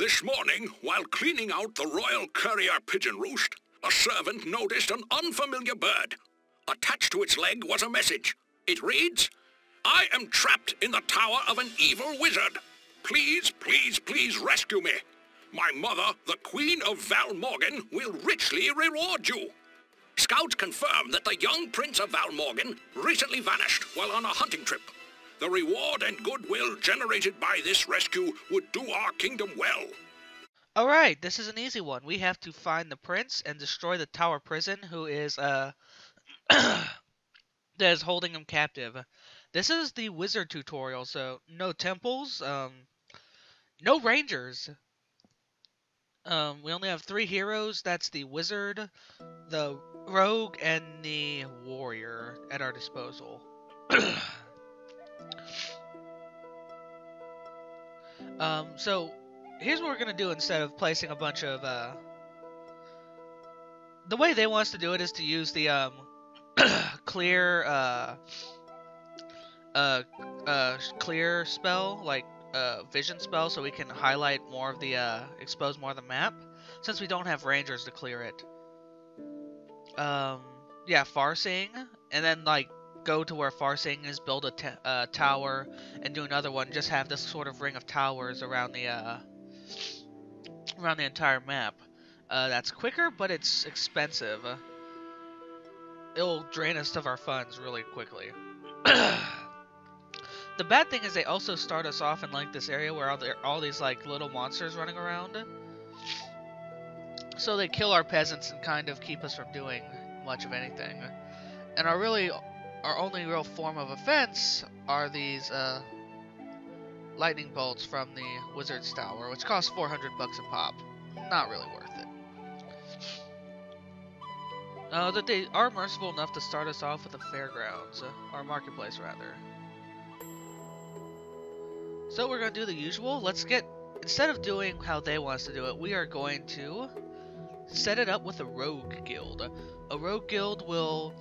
This morning, while cleaning out the royal courier pigeon roost, a servant noticed an unfamiliar bird. Attached to its leg was a message. It reads, "I am trapped in the tower of an evil wizard. Please, please, please rescue me. My mother, the Queen of Valmorgan, will richly reward you." Scouts confirm that the young Prince of Valmorgan recently vanished while on a hunting trip. The reward and goodwill generated by this rescue would do our kingdom well. Alright, this is an easy one. We have to find the prince and destroy the tower prison who is, that is holding him captive. This is the wizard tutorial, so no temples, no rangers. We only have 3 heroes. That's the wizard, the rogue, and the warrior at our disposal. So here's what we're gonna do instead of placing a bunch of, the way they want us to do it is to use the, clear, clear spell, like, vision spell, so we can highlight more of the, expose more of the map, since we don't have rangers to clear it. Yeah, far-seeing, and then, like, go to where far-seeing is, build a tower, and do another one, just have this sort of ring of towers around the entire map. That's quicker, but it's expensive. It'll drain us of our funds really quickly. The bad thing is they also start us off in like this area where all these like little monsters running around. So they kill our peasants and kind of keep us from doing much of anything. And our only real form of offense are these lightning bolts from the wizard's tower, which cost 400 bucks a pop. Not really worth it. That they are merciful enough to start us off with a fairgrounds, or marketplace rather. So we're going to do the usual. Instead of doing how they want us to do it, we are going to set it up with a rogue guild. A rogue guild will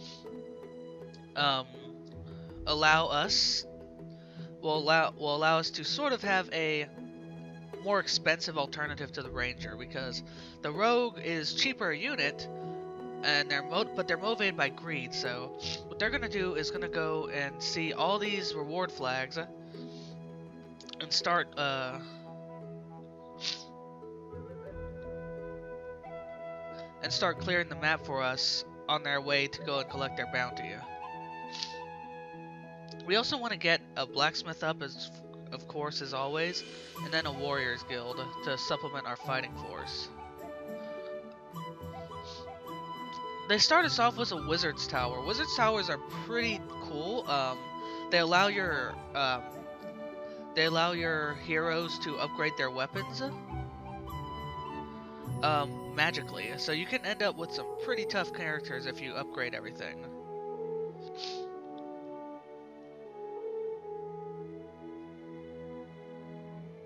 allow us to sort of have a more expensive alternative to the ranger, because the rogue is cheaper a unit, and they're motivated by greed. So what they're gonna do is gonna go and see all these reward flags and start clearing the map for us on their way to go and collect their bounty. We also want to get a blacksmith up, of course, as always, and then a warriors guild to supplement our fighting force. They start us off with a wizard's tower. Wizard's towers are pretty cool. They allow your heroes to upgrade their weapons magically. So you can end up with some pretty tough characters if you upgrade everything.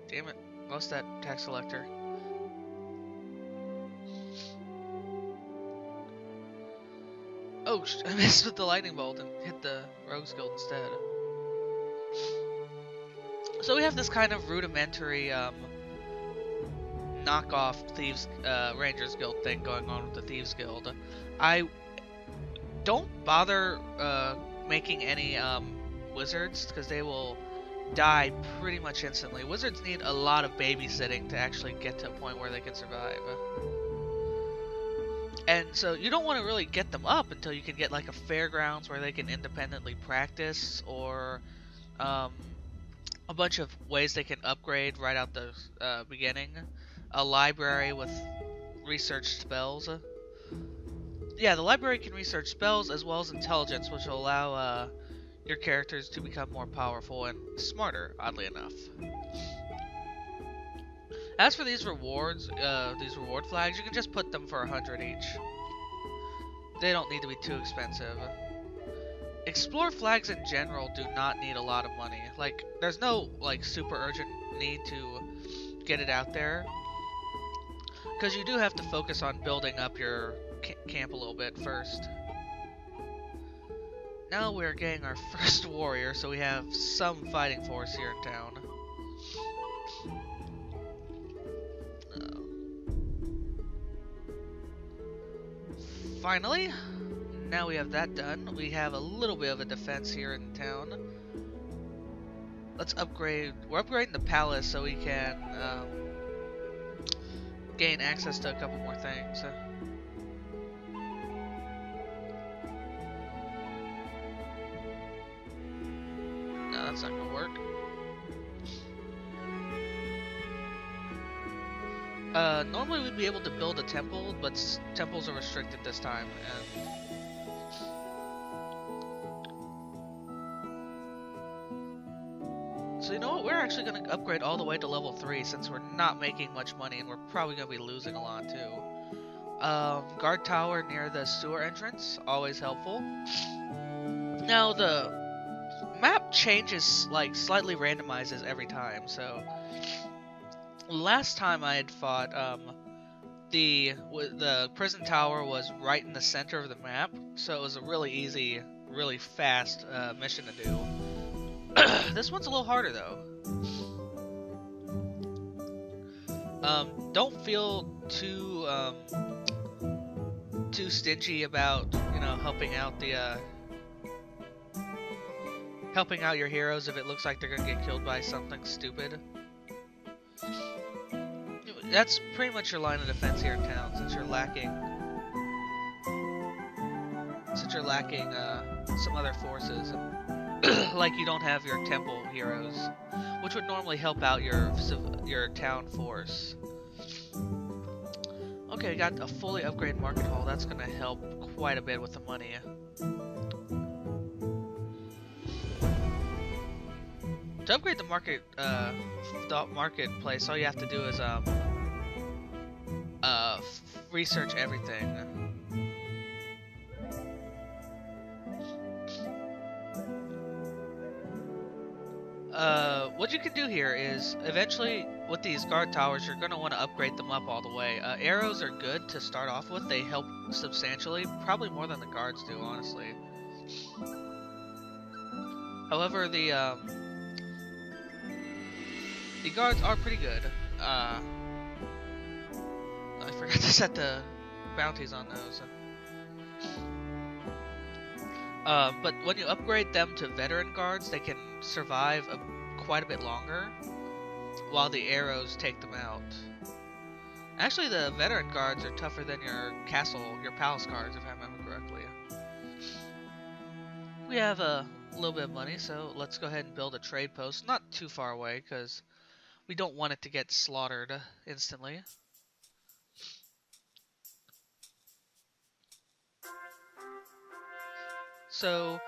Damn it, lost that tax collector. Oh, I missed with the lightning bolt and hit the rogues guild instead. So we have this kind of rudimentary knockoff thieves rangers guild thing going on with the thieves guild. I don't bother making any wizards, because they will die pretty much instantly. Wizards need a lot of babysitting to actually get to a point where they can survive. And so you don't want to really get them up until you can get like a fairgrounds where they can independently practice, or a bunch of ways they can upgrade right out the beginning. A library with research spells. Yeah, the library can research spells as well as intelligence, which will allow your characters to become more powerful and smarter, oddly enough. As for these reward flags, you can just put them for 100 each. They don't need to be too expensive. Explore flags in general do not need a lot of money. Like, there's no like super urgent need to get it out there, because you do have to focus on building up your camp a little bit first. Now we're getting our first warrior, so we have some fighting force here in town. finally, now we have that done. We have a little bit of a defense here in town. Let's upgrade. We're upgrading the palace so we can gain access to a couple more things. No, that's not gonna work. Normally we'd be able to build a temple, but temples are restricted this time. So you know what? We're actually going to upgrade all the way to level 3 since we're not making much money and we're probably going to be losing a lot too. Guard tower near the sewer entrance, always helpful. Now the map changes, like slightly randomizes every time, so last time I had fought, the prison tower was right in the center of the map, so it was a really easy, really fast mission to do. This one's a little harder though. Don't feel too stingy about, you know, helping out your heroes if it looks like they're gonna get killed by something stupid. That's pretty much your line of defense here in town, since you're lacking some other forces. Like you don't have your temple heroes, which would normally help out your town force. Okay, we got a fully upgraded market hall. That's gonna help quite a bit with the money. To upgrade the marketplace, all you have to do is research everything. What you can do here is, eventually, with these guard towers, you're going to want to upgrade them up all the way. Arrows are good to start off with. They help substantially, probably more than the guards do, honestly. However, the guards are pretty good. I forgot to set the bounties on those. But when you upgrade them to veteran guards, they can survive quite a bit longer, while the arrows take them out. Actually, the veteran guards are tougher than your palace guards, if I remember correctly. We have a little bit of money, so let's go ahead and build a trade post, not too far away, because we don't want it to get slaughtered instantly. So,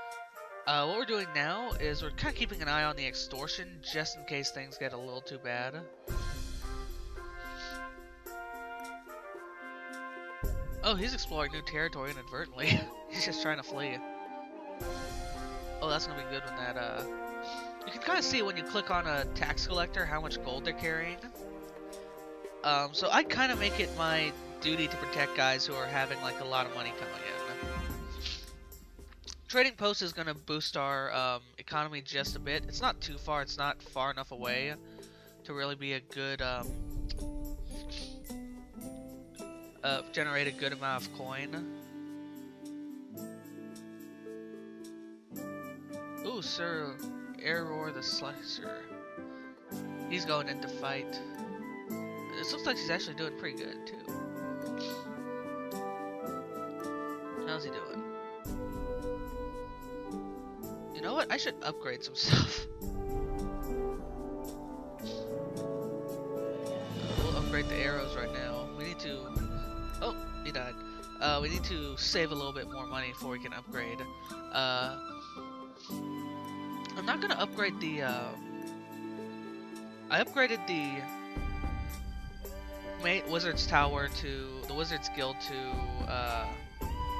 what we're doing now is we're kind of keeping an eye on the extortion, just in case things get a little too bad. Oh, he's exploring new territory inadvertently. He's just trying to flee. Oh, that's gonna be good when that, you can kind of see when you click on a tax collector how much gold they're carrying. So I kind of make it my duty to protect guys who are having, like, a lot of money coming in. Trading post is going to boost our economy just a bit. It's not too far. It's not far enough away to really be a good generate a good amount of coin. Ooh, Sir Error the Slicer. He's going in to fight. This looks like he's actually doing pretty good too. How's he doing? You know what? I should upgrade some stuff. We'll upgrade the arrows right now. We need to... Oh, he died. We need to save a little bit more money before we can upgrade. I'm not gonna upgrade the... I upgraded the Wizard's Tower to... the Wizard's Guild to...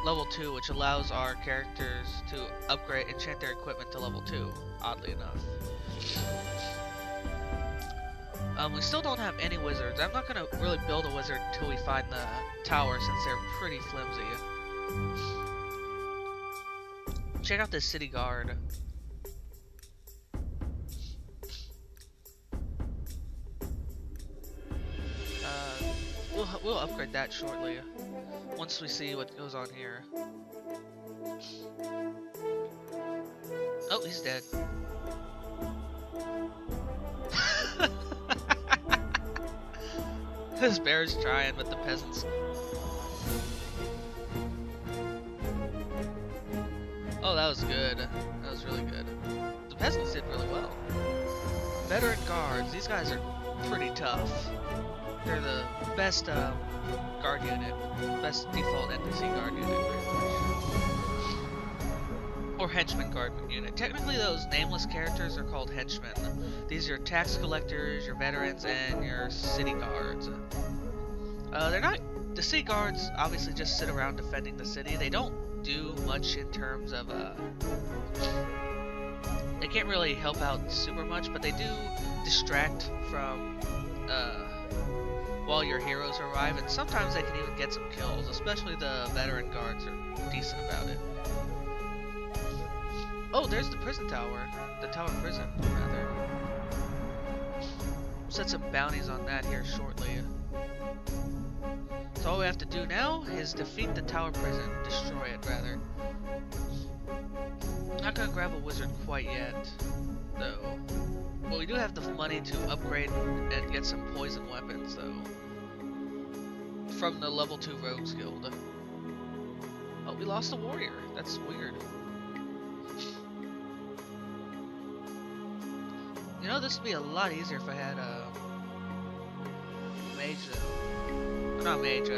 level 2, which allows our characters to enchant their equipment to level 2, oddly enough. We still don't have any wizards. I'm not going to really build a wizard until we find the tower, since they're pretty flimsy. Check out this city guard. We'll upgrade that shortly. once we see what goes on here. Oh, he's dead. This bear's trying, but the peasants. Oh, that was good. That was really good. The peasants did really well. Veteran guards. These guys are pretty tough. They're the best guard unit. Best default NPC guard unit, pretty much. Or henchman guard unit. Technically, those nameless characters are called henchmen. These are your tax collectors, your veterans, and your city guards. They're not... The city guards obviously just sit around defending the city. They don't do much in terms of they can't really help out super much, but they do distract from while your heroes arrive, and sometimes they can even get some kills, especially the veteran guards are decent about it. Oh, there's the prison tower. The tower prison, rather. We'll set some bounties on that here shortly. So all we have to do now is defeat the tower prison, destroy it rather. Not gonna grab a wizard quite yet, though. But we do have the money to upgrade and get some poison weapons, though. From the level 2 Rogues Guild. Oh, we lost a warrior. That's weird. You know, this would be a lot easier if I had a mage. Not mage,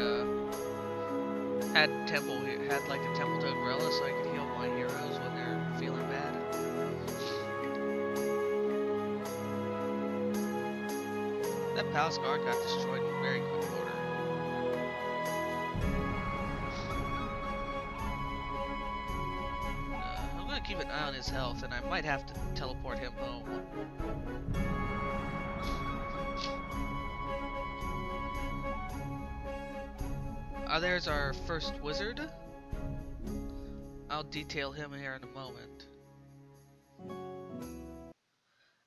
had temple here, had like a temple to umbrella, so I could heal my heroes when they're feeling bad. That palace guard got destroyed in very quick order. I'm gonna keep an eye on his health, and I might have to teleport him home. There's our first wizard. I'll detail him here in a moment.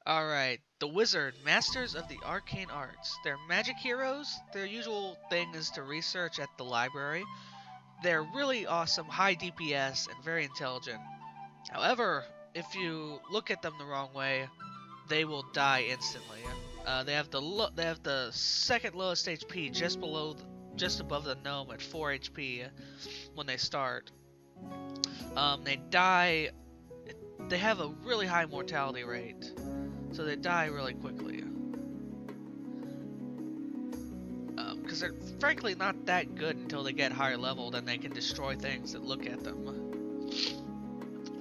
Alright, the wizard, masters of the arcane arts. They're magic heroes. Their usual thing is to research at the library. They're really awesome, high DPS, and very intelligent. However, if you look at them the wrong way, they will die instantly. They have the second lowest HP, just above the gnome at 4 HP when they start. They die. They have a really high mortality rate, so they die really quickly. Because they're frankly not that good until they get higher level, then they can destroy things that look at them.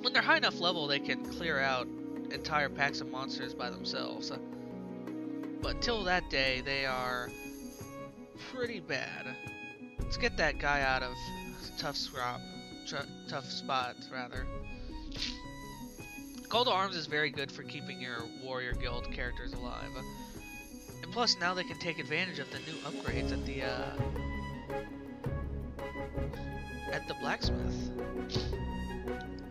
When they're high enough level, they can clear out entire packs of monsters by themselves. But till that day, they are pretty bad. Let's get that guy out of tough spot, rather. Call to Arms is very good for keeping your warrior guild characters alive. And plus, now they can take advantage of the new upgrades at the blacksmith.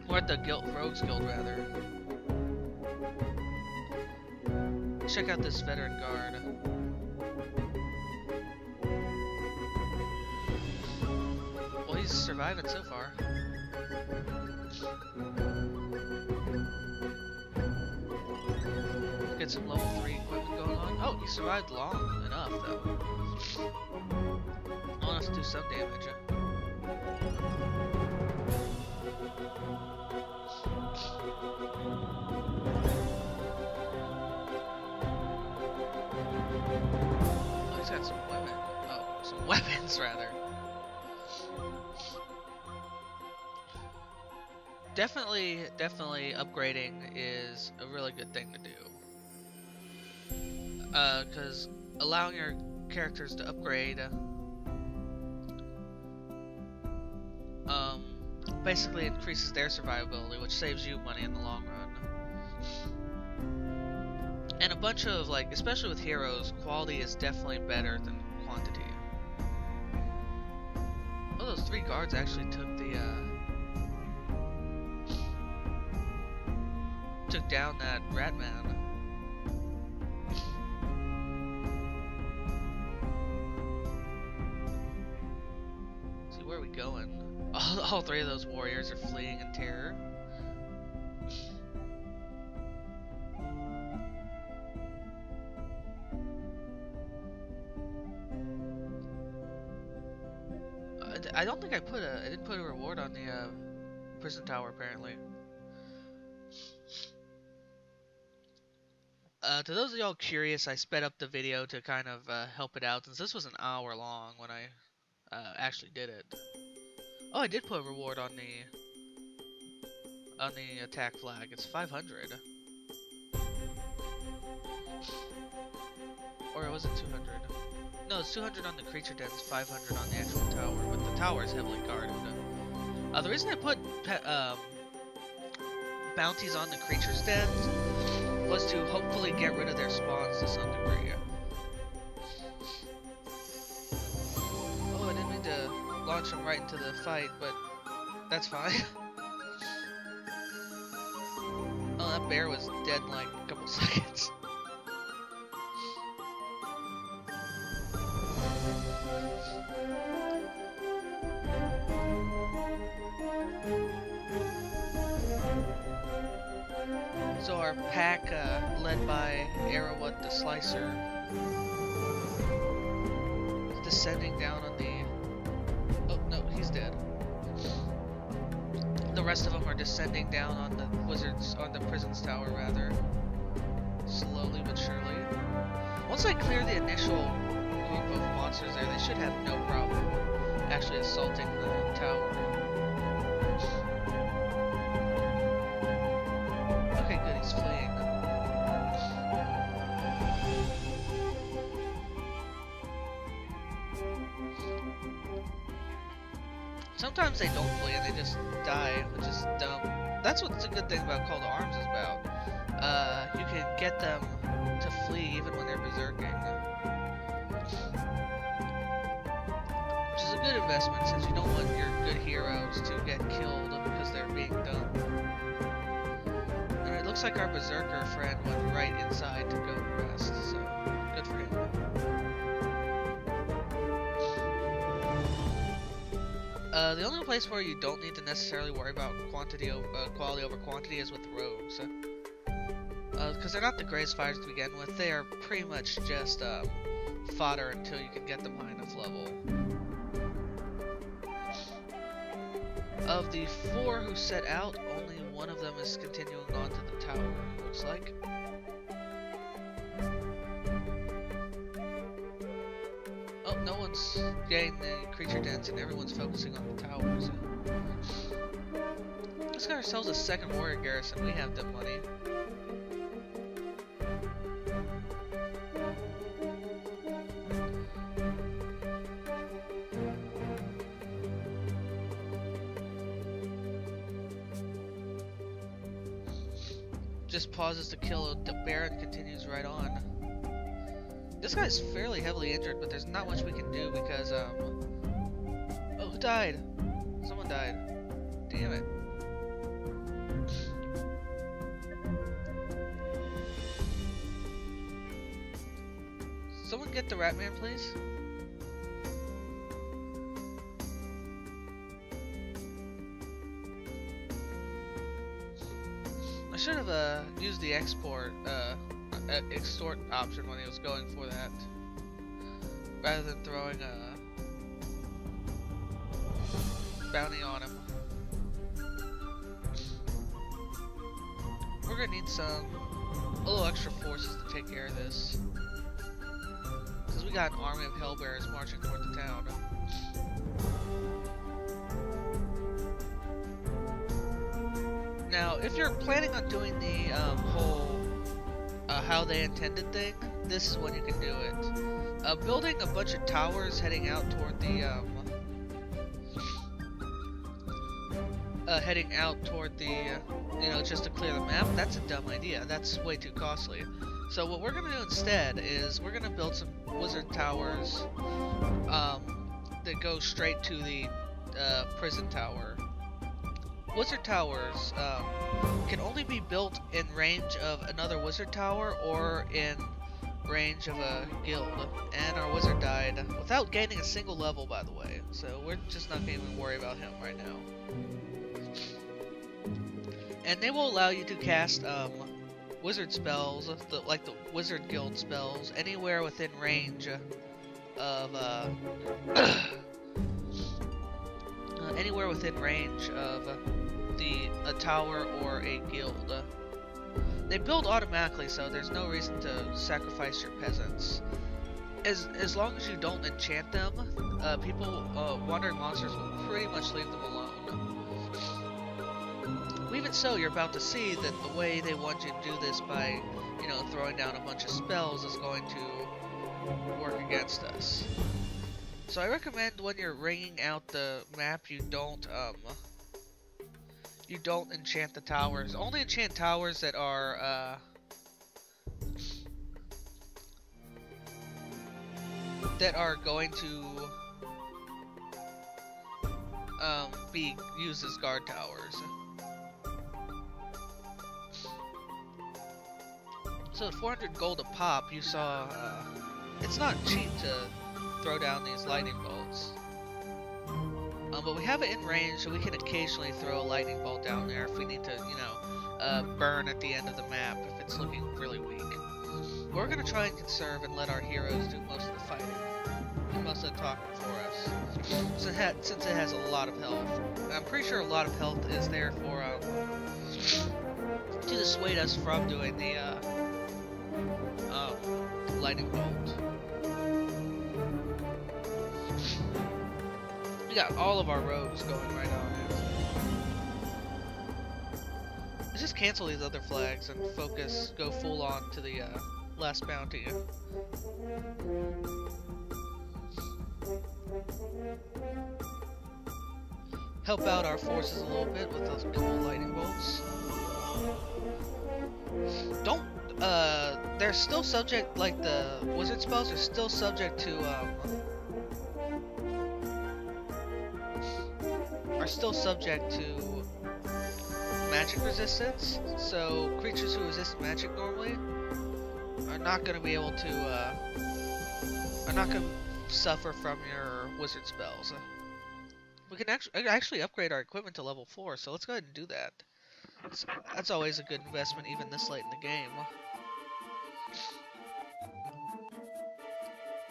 Or at the Rogues Guild, rather. Check out this veteran guard. Well, he's surviving so far. Get some level 3 equipment going on. Oh, he survived long enough, though. Long enough to do some damage. Oh, he's got some weapons. Oh, some weapons, rather. Definitely upgrading is a really good thing to do. Because allowing your characters to upgrade basically increases their survivability, which saves you money in the long run. And a bunch of, like, especially with heroes, quality is definitely better than quantity. Oh, those 3 guards actually took took down that rat man. See, where it going. All three of those warriors are fleeing in terror. I don't think I didn't put a reward on the prison tower apparently. To those of y'all curious, I sped up the video to kind of help it out, since this was an hour long when I actually did it. Oh, I did put a reward on the attack flag. It's 500. Or was it 200? No, it's 200 on the creature dens, 500 on the actual tower, but the tower is heavily guarded. The reason I put bounties on the creature's dens was to hopefully get rid of their spawns to some degree. Oh, I didn't mean to launch them right into the fight, but that's fine. Oh, that bear was dead in like a couple seconds. So our pack, led by Arawat the Slicer, is descending down on the... Oh, no, he's dead. The rest of them are descending down on the prison's tower, rather. Slowly but surely. Once I clear the initial group of monsters there, they should have no problem actually assaulting the tower. Okay, good, he's fleeing. Sometimes they don't flee and they just die, which is dumb. That's what's a good thing about Call to Arms is about. You can get them to flee even when they're berserking. Which is a good investment, since you don't want your good heroes to get killed because they're being dumb. And it looks like our berserker friend went right inside to go rest, so good for him. The only place where you don't need to necessarily worry about quality over quantity is with rogues. Because they're not the greatest fighters to begin with. They are pretty much just fodder until you can get them high enough level. Of the 4 who set out, only one of them is continuing on to the tower, it looks like. Oh, no one's getting the creature dens and everyone's focusing on the towers. Let's get ourselves a second warrior garrison. We have the money. Just pauses to kill the bear and continues right on. This guy's fairly heavily injured, but there's not much we can do because, oh, who died? Someone died. Damn it. Someone get the Ratman, please? I should have used the extort option when he was going for that, rather than throwing a bounty on him. We're gonna need a little extra forces to take care of this, because we got an army of hellbearers marching toward the town. Now, if you're planning on doing the whole how they intended thing, this is when you can do it. Building a bunch of towers heading out toward the you know, just to clear the map, that's a dumb idea. That's way too costly. So what we're gonna do instead is we're gonna build some wizard towers that go straight to the prison tower. Wizard towers can only be built in range of another wizard tower or in range of a guild, and our wizard died without gaining a single level, by the way. So we're just not going to even worry about him right now. And they will allow you to cast wizard spells, like the wizard guild spells, anywhere within range of anywhere within range of a tower or a guild. They build automatically, so there's no reason to sacrifice your peasants. As long as you don't enchant them, wandering monsters will pretty much leave them alone. Even so, you're about to see that the way they want you to do this by, you know, throwing down a bunch of spells is going to work against us. So I recommend when you're ringing out the map, you don't enchant the towers. Only enchant towers that are going to be used as guard towers. So at 400 gold a pop, you saw it's not cheap to throw down these lightning bolts. But we have it in range, so we can occasionally throw a lightning bolt down there if we need to, you know, burn at the end of the map if it's looking really weak. We're gonna try and conserve and let our heroes do most of the fighting, and most of the talking for us, since it has a lot of health. And I'm pretty sure a lot of health is there for to dissuade us from doing the lightning bolt. We got all of our rogues going right on it. Let's just cancel these other flags and go full on to the last bounty. Help out our forces a little bit with those cool lightning bolts. They're still subject, like the wizard spells are still subject to, magic resistance, so creatures who resist magic normally are not going to be able to, are not going to suffer from your wizard spells. We can actually upgrade our equipment to level 4, so let's go ahead and do that. That's always a good investment, even this late in the game.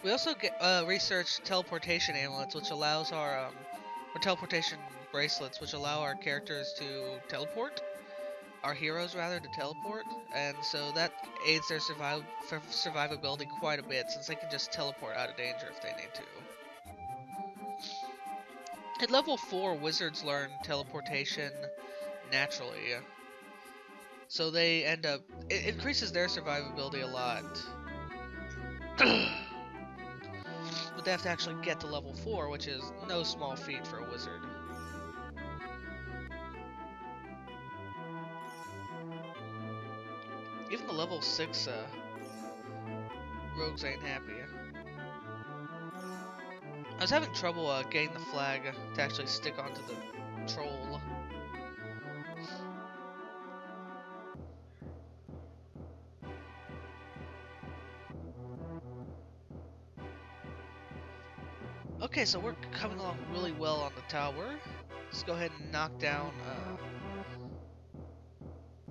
We also researched teleportation amulets, which allows our, or teleportation bracelets, which allow our characters to teleport. Our heroes, rather, to teleport. And so that aids their survivability quite a bit, since they can just teleport out of danger if they need to. At level 4, wizards learn teleportation naturally. So they end up... It increases their survivability a lot. But they have to actually get to level 4, which is no small feat for a wizard. Even the level 6 rogues ain't happy. I was having trouble getting the flag to actually stick onto the troll. Okay, so we're coming along really well on the tower. Let's go ahead and knock down,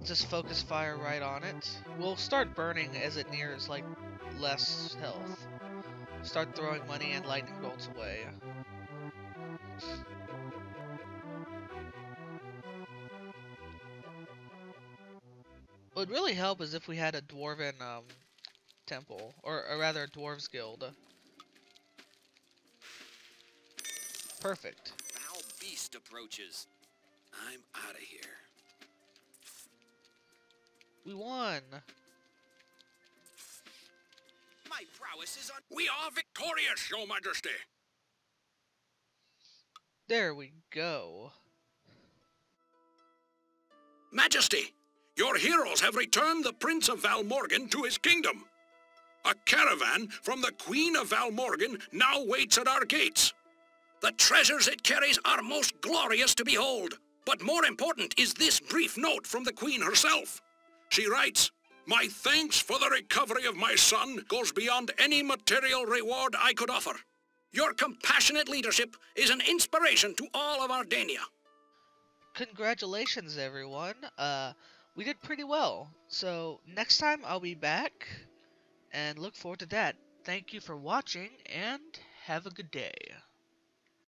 just focus fire right on it. We'll start burning as it nears, like, less health. Start throwing money and lightning bolts away. What would really help is if we had a dwarven, temple, or rather a dwarves guild. Perfect. Foul beast approaches. I'm out of here. We won. My prowess is on. We are victorious, Your Majesty. There we go. Majesty, your heroes have returned the Prince of Valmorgan to his kingdom. A caravan from the Queen of Valmorgan now waits at our gates. The treasures it carries are most glorious to behold. But more important is this brief note from the Queen herself. She writes, My thanks for the recovery of my son goes beyond any material reward I could offer. Your compassionate leadership is an inspiration to all of Ardania. Congratulations, everyone. We did pretty well. So next time I'll be back, and look forward to that. Thank you for watching, and have a good day.